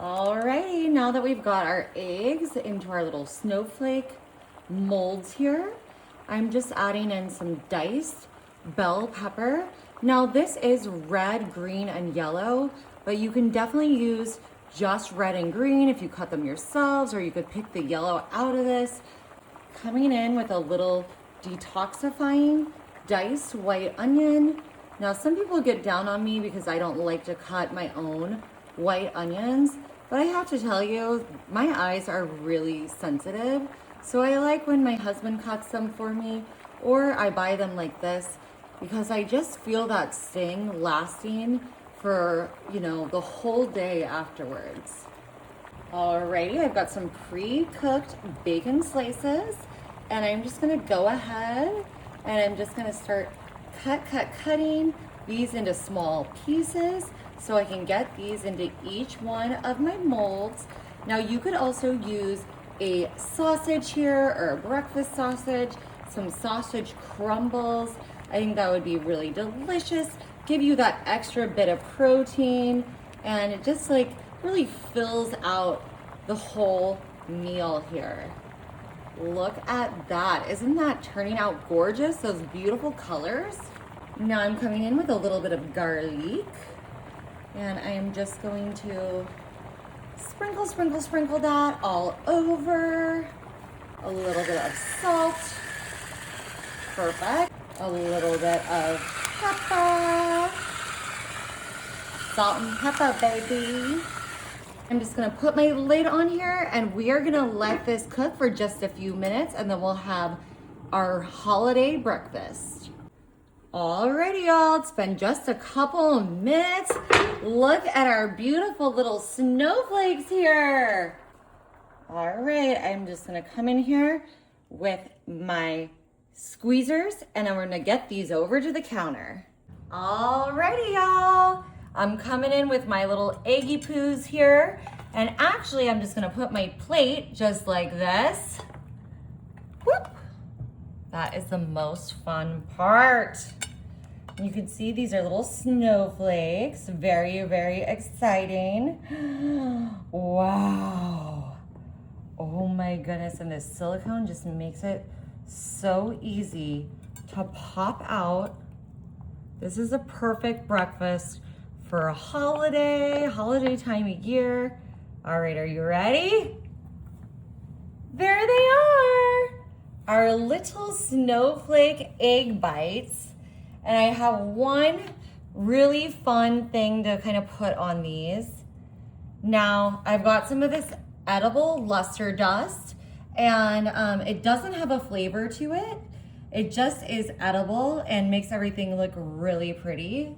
Alrighty, now that we've got our eggs into our little snowflake molds here, I'm just adding in some diced bell pepper. Now this is red, green, and yellow, but you can definitely use just red and green if you cut them yourselves, or you could pick the yellow out of this. Coming in with a little detoxifying diced white onion. Now some people get down on me because I don't like to cut my own white onions, but I have to tell you, my eyes are really sensitive. So I like when my husband cuts them for me, or I buy them like this, because I just feel that sting lasting for, the whole day afterwards. Alrighty, I've got some pre-cooked bacon slices, and I'm just gonna go ahead and I'm just gonna start cutting these into small pieces so I can get these into each one of my molds. Now you could also use a sausage here, or a breakfast sausage, some sausage crumbles. I think that would be really delicious, give you that extra bit of protein, and it just really fills out the whole meal here. Look at that. Isn't that turning out gorgeous? Those beautiful colors. Now I'm coming in with a little bit of garlic, and I am just going to sprinkle that all over. A little bit of salt. Perfect. A little bit of pepper. Salt and pepper, baby. I'm just gonna put my lid on here, and we are gonna let this cook for just a few minutes, and then we'll have our holiday breakfast. Alrighty, y'all, it's been just a couple of minutes. Look at our beautiful little snowflakes here. All right, I'm just gonna come in here with my squeezers, and then we're gonna get these over to the counter. Alrighty, y'all. I'm coming in with my little eggy poos here, and actually I'm just gonna put my plate just like this. Whoop. That is the most fun part. You can see these are little snowflakes. Very, very exciting. Wow. Oh my goodness, and this silicone just makes it so easy to pop out. This is a perfect breakfast for a holiday time of year. All right, are you ready? There they are, our little snowflake egg bites. And I have one really fun thing to kind of put on these. Now, I've got some of this edible luster dust, and it doesn't have a flavor to it. It just is edible and makes everything look really pretty.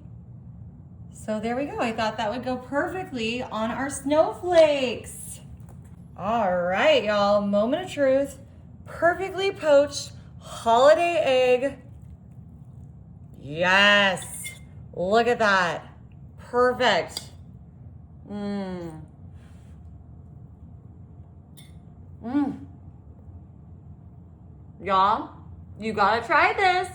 So there we go. I thought that would go perfectly on our snowflakes. All right, y'all, moment of truth. Perfectly poached holiday egg. Yes, look at that. Perfect. Y'all, you gotta try this.